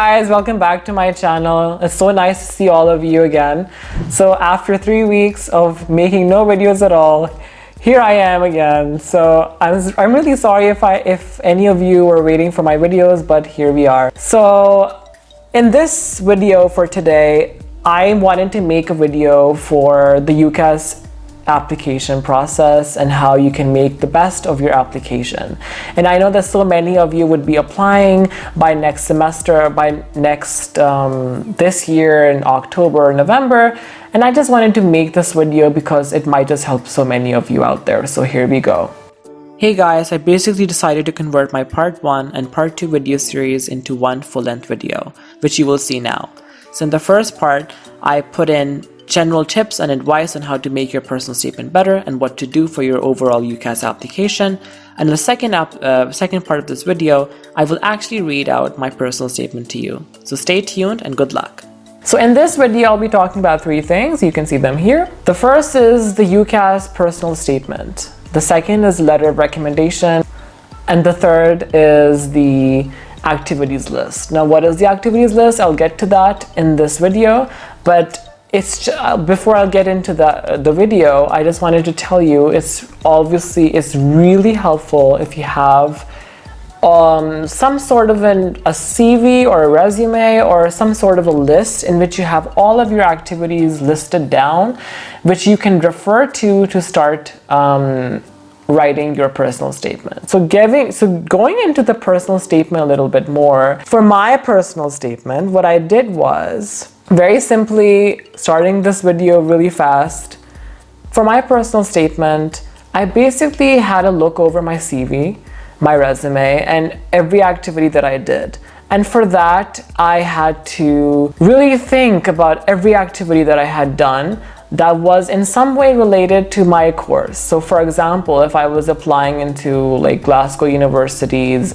Guys, welcome back to my channel. It's so nice to see all of you again. So after 3 weeks of making no videos at all, here I am again. So I'm really sorry if any of you were waiting for my videos, but here we are. So in this video for today, I wanted to make a video for the UCAS application process and how you can make the best of your application. And I know that so many of you would be applying by next semester, by next this year in October or November, and I just wanted to make this video because it might just help so many of you out there. So here we go. Hey guys, I basically decided to convert my part 1 and part 2 video series into one full-length video, which you will see now. So in the first part, I put in general tips and advice on how to make your personal statement better and what to do for your overall UCAS application. And the second part of this video, I will actually read out my personal statement to you. So stay tuned and good luck. So in this video, I'll be talking about 3 things. You can see them here. The first is the UCAS personal statement. The second is letter of recommendation. And the third is the activities list. Now, what is the activities list? I'll get to that in this video, but before I'll get into the video, I just wanted to tell you it's really helpful if you have some sort of a CV or a resume or some sort of a list in which you have all of your activities listed down, which you can refer to start writing your personal statement. So going into the personal statement a little bit more, for my personal statement, what I did was, very simply, starting this video really fast, for my personal statement, I basically had a look over my CV, my resume, and every activity that I did. And for that, I had to really think about every activity that I had done that was in some way related to my course. So for example, if I was applying into like Glasgow University's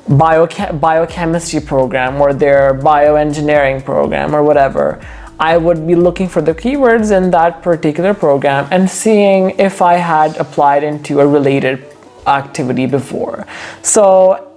biochemistry program or their bioengineering program or whatever, I would be looking for the keywords in that particular program and seeing if I had applied into a related activity before. So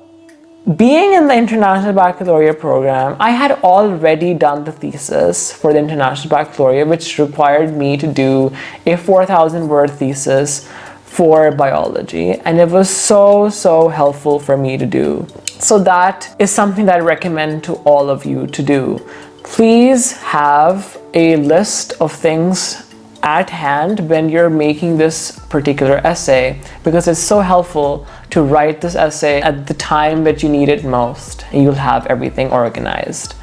being in the International Baccalaureate program, I had already done the thesis for the International Baccalaureate, which required me to do a 4,000 word thesis for biology, and it was so helpful for me to do. So that is something that I recommend to all of you to do. Please have a list of things at hand when you're making this particular essay, because it's so helpful to write this essay at the time that you need it most, and you'll have everything organized.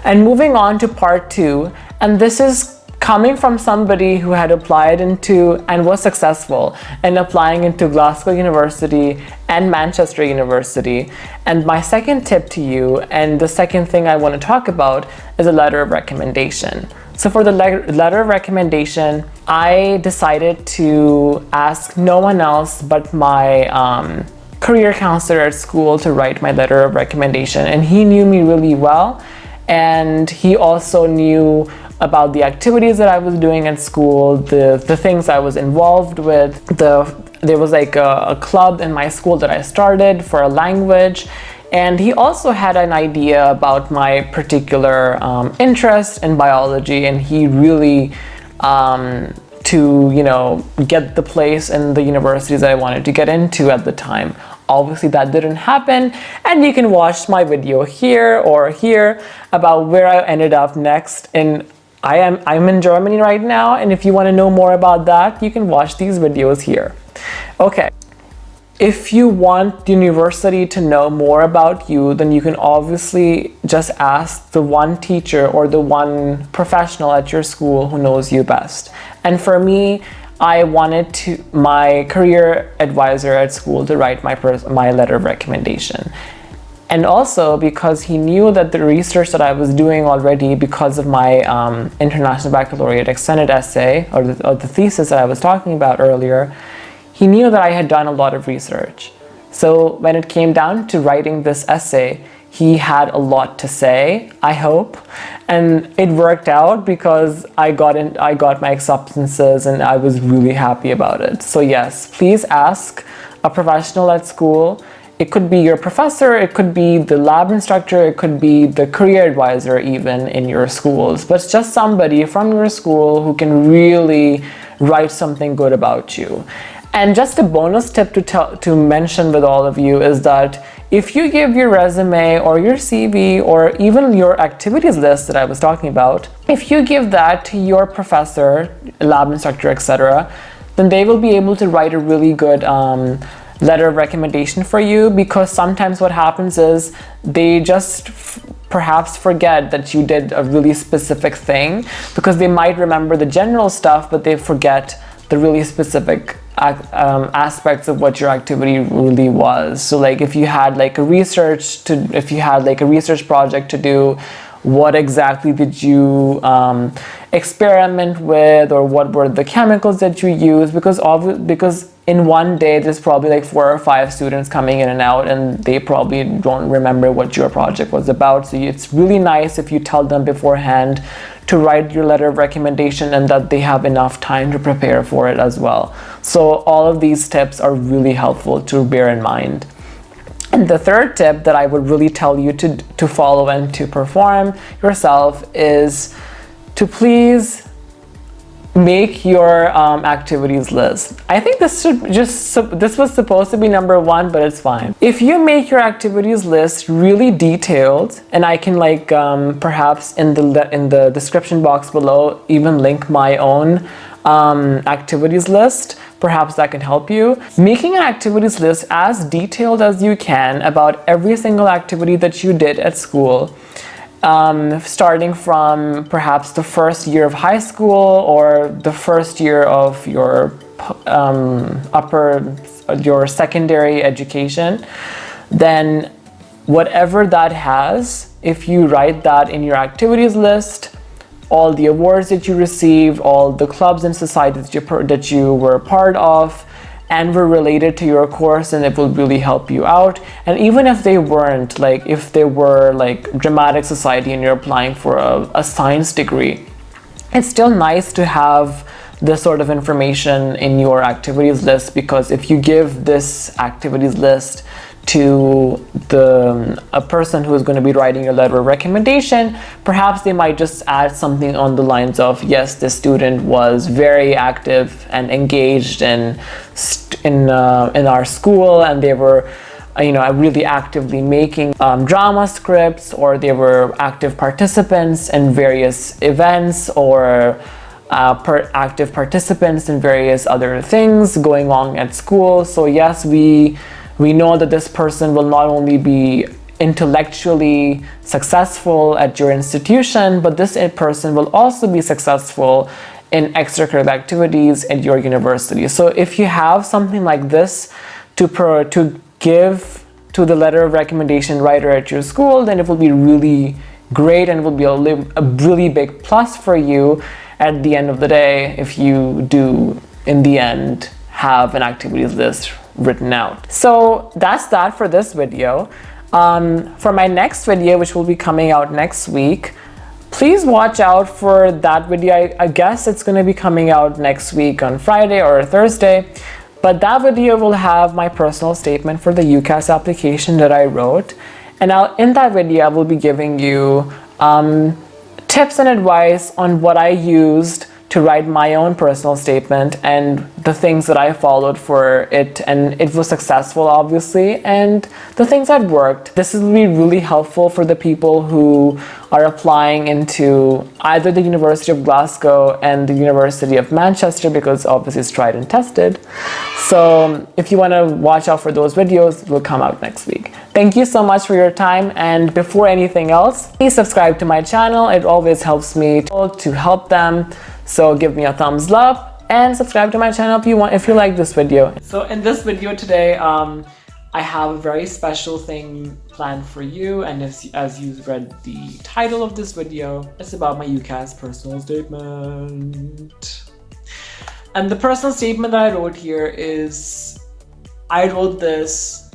And moving on to part 2, and this is coming from somebody who had applied into and was successful in applying into Glasgow University and Manchester University. And my second tip to you, and the second thing I want to talk about, is a letter of recommendation. So for the letter of recommendation, I decided to ask no one else but my career counselor at school to write my letter of recommendation. And he knew me really well, and he also knew about the activities that I was doing at school, the things I was involved with. There was like a club in my school that I started for a language, and he also had an idea about my particular interest in biology, and he really to get the place in the universities that I wanted to get into at the time. Obviously that didn't happen, and you can watch my video here or here about where I ended up next. I'm in Germany right now, and if you want to know more about that, you can watch these videos here. Okay, if you want the university to know more about you, then you can obviously just ask the one teacher or the one professional at your school who knows you best. And for me, I wanted my career advisor at school to write my letter of recommendation. And also because he knew that the research that I was doing already, because of my International Baccalaureate extended essay or the thesis that I was talking about earlier, he knew that I had done a lot of research. So when it came down to writing this essay, he had a lot to say, I hope, and it worked out because I got my acceptances and I was really happy about it. So yes, please ask a professional at school it could be your professor, it could be the lab instructor, it could be the career advisor even in your schools, but it's just somebody from your school who can really write something good about you. And just a bonus tip to mention with all of you is that if you give your resume or your CV or even your activities list that I was talking about, if you give that to your professor, lab instructor, etc., then they will be able to write a really good letter of recommendation for you, because sometimes what happens is they just perhaps forget that you did a really specific thing, because they might remember the general stuff, but they forget the really specific aspects of what your activity really was. So like if you had like a research project to do, what exactly did you experiment with, or what were the chemicals that you used? Because in one day there's probably like 4 or 5 students coming in and out, and they probably don't remember what your project was about. So it's really nice if you tell them beforehand to write your letter of recommendation, and that they have enough time to prepare for it as well. So all of these tips are really helpful to bear in mind. And the third tip that I would really tell you to follow and to perform yourself is to please make your activities list. I think this was supposed to be number 1, but it's fine. If you make your activities list really detailed, and I can like perhaps in the description box below even link my own activities list, perhaps that can help you. Making an activities list as detailed as you can about every single activity that you did at school, starting from perhaps the first year of high school or the first year of your your secondary education, then whatever that has, if you write that in your activities list, all the awards that you received, all the clubs and societies that you were part of and were related to your course, and it will really help you out. And even if they weren't, like if they were like dramatic society and you're applying for a science degree, it's still nice to have this sort of information in your activities list, because if you give this activities list to a person who is going to be writing a letter of recommendation, perhaps they might just add something on the lines of, yes, this student was very active and engaged in our school, and they were really actively making drama scripts, or they were active participants in various events, or active participants in various other things going on at school. So yes, we know that this person will not only be intellectually successful at your institution, but this person will also be successful in extracurricular activities at your university. So if you have something like this to give to the letter of recommendation writer at your school, then it will be really great, and it will be a really big plus for you at the end of the day if you do, in the end, have an activities list written out. So that's that for this video. For my next video, which will be coming out next week, please watch out for that video. I guess it's going to be coming out next week on Friday or Thursday, but that video will have my personal statement for the UCAS application that I wrote, and in that video I will be giving you tips and advice on what I used to write my own personal statement and the things that I followed for it, and it was successful obviously, and the things that worked. This will be really helpful for the people who are applying into either the University of Glasgow and the University of Manchester, because obviously it's tried and tested. So if you want to watch out for those videos, it will come out next week. Thank you so much for your time, and before anything else, please subscribe to my channel. It always helps me to help them. So give me a thumbs up and subscribe to my channel if you like this video. So in this video today, I have a very special thing planned for you, and as you read the title of this video, it's about my UCAS personal statement. And the personal statement that I wrote here is, I wrote this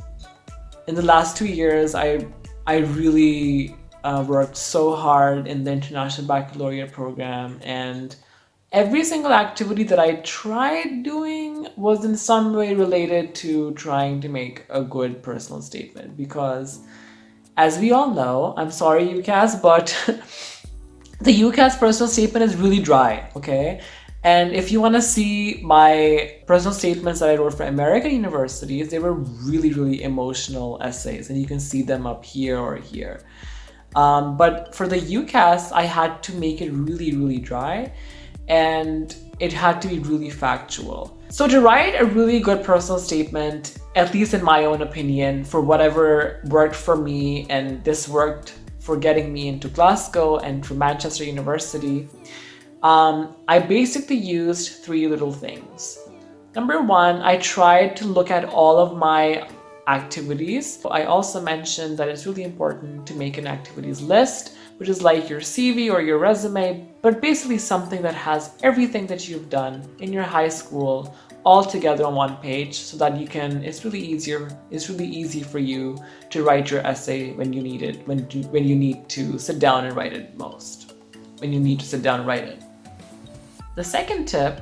in the last 2 years. I really worked so hard in the International Baccalaureate program, and every single activity that I tried doing was in some way related to trying to make a good personal statement. Because as we all know, I'm sorry UCAS, but the UCAS personal statement is really dry, okay? And if you want to see my personal statements that I wrote for American universities, they were really, really emotional essays, and you can see them up here or here. But for the UCAS, I had to make it really, really dry, and it had to be really factual. So to write a really good personal statement, at least in my own opinion, for whatever worked for me, and this worked for getting me into Glasgow and for Manchester University, I basically used 3 little things. Number 1, I tried to look at all of my activities. I also mentioned that it's really important to make an activities list, which is like your CV or your resume, but basically something that has everything that you've done in your high school all together on one page, so that it's really easy for you to write your essay when you need it, when you need to sit down and write it The second tip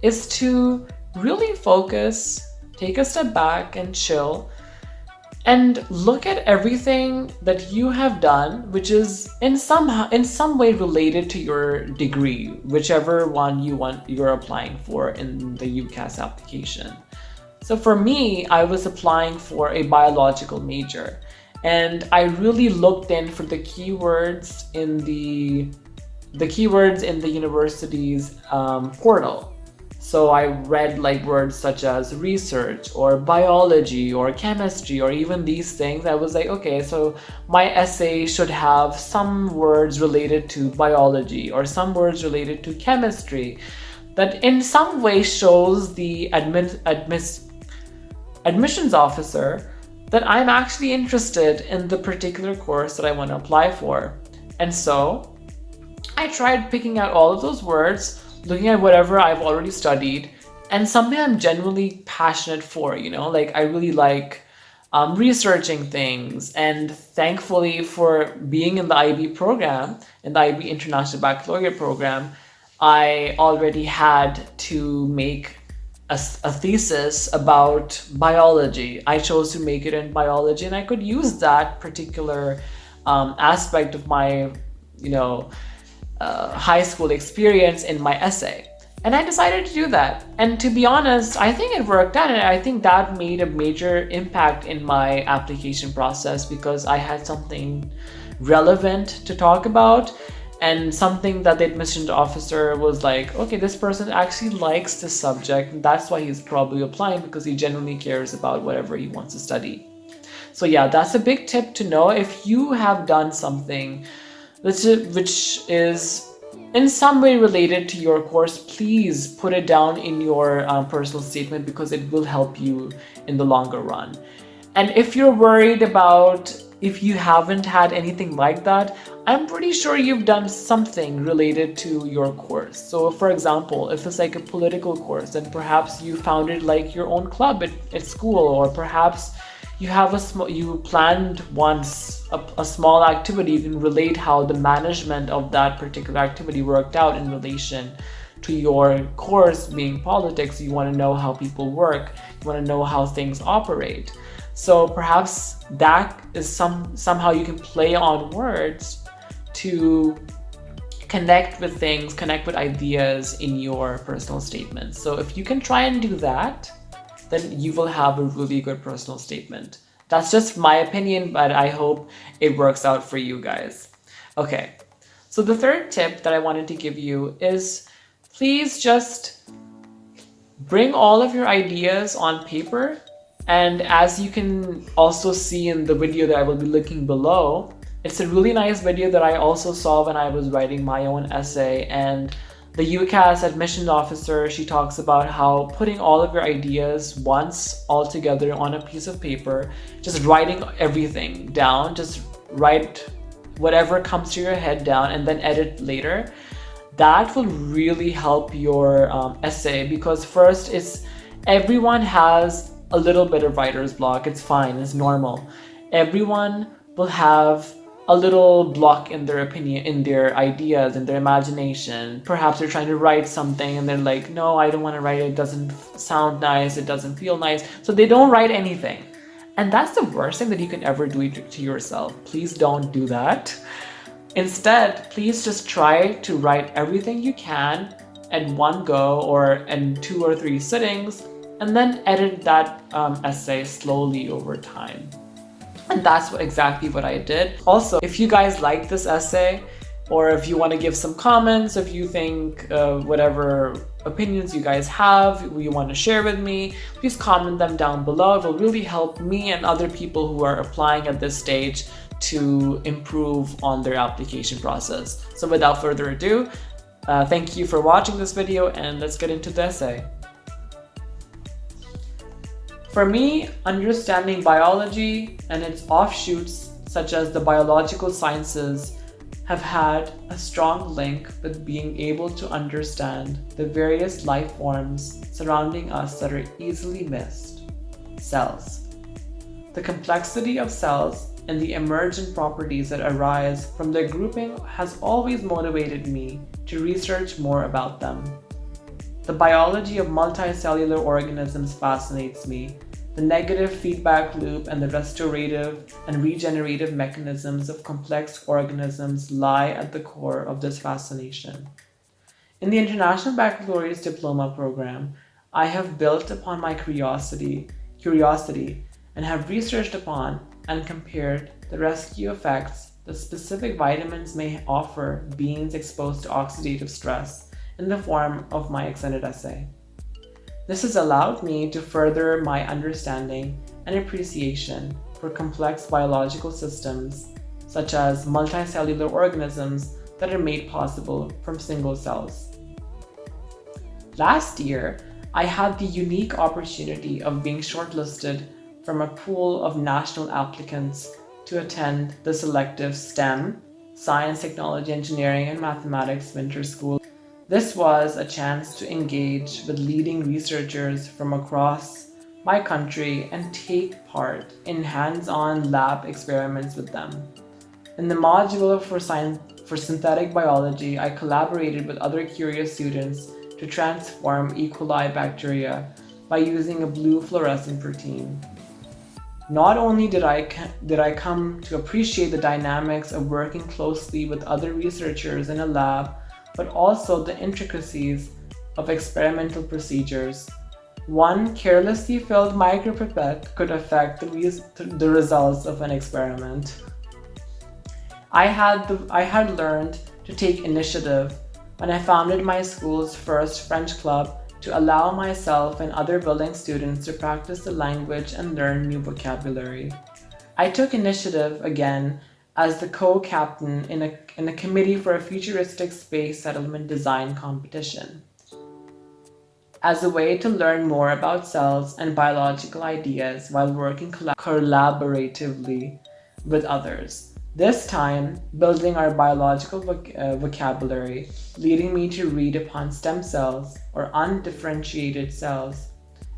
is to really focus, take a step back and chill, and look at everything that you have done, which is in some way related to your degree, whichever one you're applying for in the UCAS application. So for me, I was applying for a biological major, and I really looked in for the keywords in the university's portal. So I read like words such as research or biology or chemistry or even these things. I was like, okay, so my essay should have some words related to biology or some words related to chemistry that in some way shows the admissions officer that I'm actually interested in the particular course that I want to apply for. And so I tried picking out all of those words, looking at whatever I've already studied, and something I'm genuinely passionate for, like I really like researching things. And thankfully for being in the IB program, in the IB International Baccalaureate program, I already had to make a thesis about biology. I chose to make it in biology, and I could use that particular aspect of my, high school experience in my essay. And I decided to do that. And to be honest, I think it worked out, and I think that made a major impact in my application process because I had something relevant to talk about and something that the admissions officer was like, okay, this person actually likes this subject, and that's why he's probably applying, because he genuinely cares about whatever he wants to study. So yeah, that's a big tip to know. If you have done something which is in some way related to your course, please put it down in your personal statement, because it will help you in the longer run. And if you're worried about if you haven't had anything like that, I'm pretty sure you've done something related to your course. So for example, if it's like a political course, then perhaps you founded like your own club at school, or perhaps you planned once a small activity. You can relate how the management of that particular activity worked out in relation to your course being politics. You want to know how people work. You want to know how things operate. So perhaps that is somehow you can play on words to connect with things, connect with ideas in your personal statements. So if you can try and do that, then you will have a really good personal statement. That's just my opinion, but I hope it works out for you guys. Okay, so the third tip that I wanted to give you is please just bring all of your ideas on paper. And as you can also see in the video that I will be linking below, it's a really nice video that I also saw when I was writing my own essay. And the UCAS admissions officer, she talks about how putting all of your ideas once all together on a piece of paper, just writing everything down, just write whatever comes to your head down and then edit later. That will really help your essay, because first, everyone has a little bit of writer's block. It's fine, it's normal. Everyone will have a little block in their opinion, in their ideas, in their imagination. Perhaps they're trying to write something and they're like, no, I don't want to write it. It doesn't sound nice. It doesn't feel nice. So they don't write anything. And that's the worst thing that you can ever do to yourself. Please don't do that. Instead, please just try to write everything you can at one go or in 2 or 3 sittings, and then edit that essay slowly over time. And that's exactly what I did. Also, if you guys like this essay, or if you want to give some comments, if you think whatever opinions you guys have, you want to share with me, please comment them down below. It will really help me and other people who are applying at this stage to improve on their application process. So without further ado, thank you for watching this video, and let's get into the essay. For me, understanding biology and its offshoots, such as the biological sciences, have had a strong link with being able to understand the various life forms surrounding us that are easily missed. Cells. The complexity of cells and the emergent properties that arise from their grouping has always motivated me to research more about them. The biology of multicellular organisms fascinates me. The negative feedback loop and the restorative and regenerative mechanisms of complex organisms lie at the core of this fascination. In the International Baccalaureate Diploma program, I have built upon my curiosity and have researched upon and compared the rescue effects that specific vitamins may offer beings exposed to oxidative stress in the form of my extended essay. This has allowed me to further my understanding and appreciation for complex biological systems, such as multicellular organisms that are made possible from single cells. Last year, I had the unique opportunity of being shortlisted from a pool of national applicants to attend the selective STEM, Science, Technology, Engineering, and Mathematics Winter School. This was a chance to engage with leading researchers from across my country and take part in hands-on lab experiments with them. In the module for synthetic biology, I collaborated with other curious students to transform E. coli bacteria by using a blue fluorescent protein. Not only did I come to appreciate the dynamics of working closely with other researchers in a lab, but also the intricacies of experimental procedures. One carelessly filled micropipette could affect the results of an experiment. I had learned to take initiative when I founded my school's first French club to allow myself and other willing students to practice the language and learn new vocabulary. I took initiative again as the co-captain in a committee for a futuristic space settlement design competition, as a way to learn more about cells and biological ideas while working collaboratively with others. This time, building our biological vocabulary, leading me to read upon stem cells or undifferentiated cells,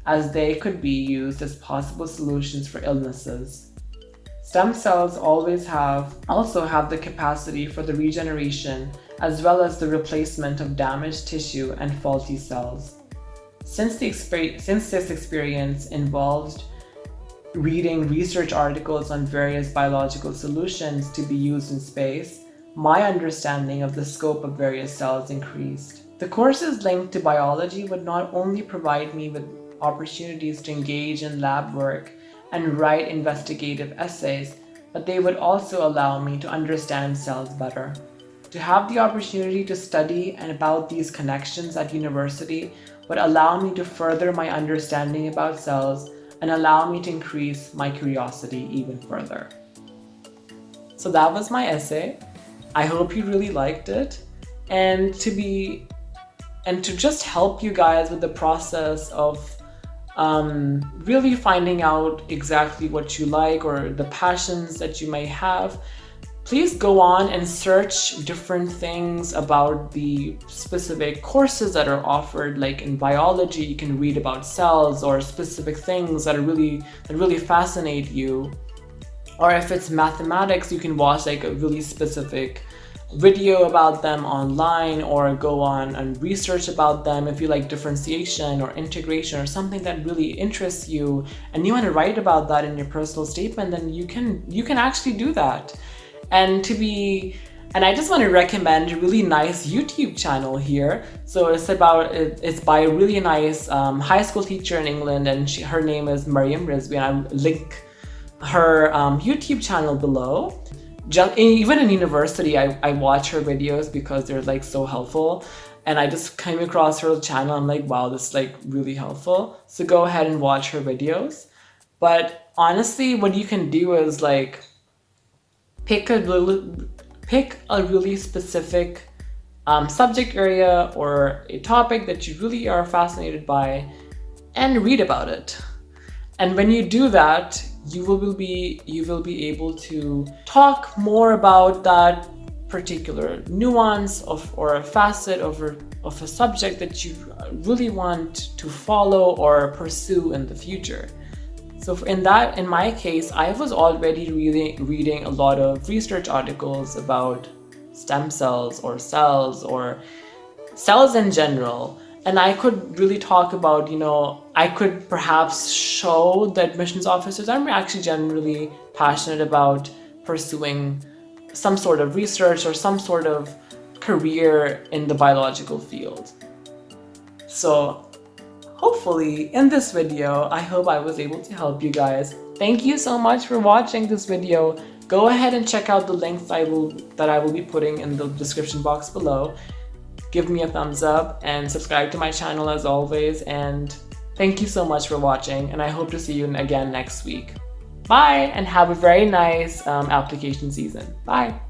as they could be used as possible solutions for illnesses. Stem cells also have the capacity for the regeneration as well as the replacement of damaged tissue and faulty cells. Since this experience involved reading research articles on various biological solutions to be used in space, my understanding of the scope of various cells increased. The courses linked to biology would not only provide me with opportunities to engage in lab work and write investigative essays, but they would also allow me to understand cells better. To have the opportunity to study and about these connections at university would allow me to further my understanding about cells and allow me to increase my curiosity even further. So that was my essay. I hope you really liked it. And to just help you guys with the process of really finding out exactly what you like or the passions that you may have, please go on and search different things about the specific courses that are offered. Like in biology, you can read about cells or specific things that really fascinate you. Or if it's mathematics, you can watch like a really specific video about them online, or go on and research about them. If you like differentiation or integration or something that really interests you and you want to write about that in your personal statement, then you can actually do that. And I just want to recommend a really nice YouTube channel here. So it's by a really nice high school teacher in England, and her name is Mariam Rizvi, and I'll link her YouTube channel below. Even in university, I watch her videos because they're like so helpful, and I just came across her channel. I'm like, wow, this is like really helpful. So go ahead and watch her videos. But honestly, what you can do is like pick a really specific subject area or a topic that you really are fascinated by, and read about it. And when you do that, you will be able to talk more about that particular nuance or a facet of a subject that you really want to follow or pursue in the future. So in my case, I was already reading a lot of research articles about stem cells or cells in general. And I could really talk about, I could perhaps show the admissions officers I'm actually generally passionate about pursuing some sort of research or some sort of career in the biological field. So hopefully in this video, I hope I was able to help you guys. Thank you so much for watching this video. Go ahead and check out the links that I will be putting in the description box below. Give me a thumbs up and subscribe to my channel as always. And thank you so much for watching, and I hope to see you again next week. Bye, and have a very nice application season. Bye.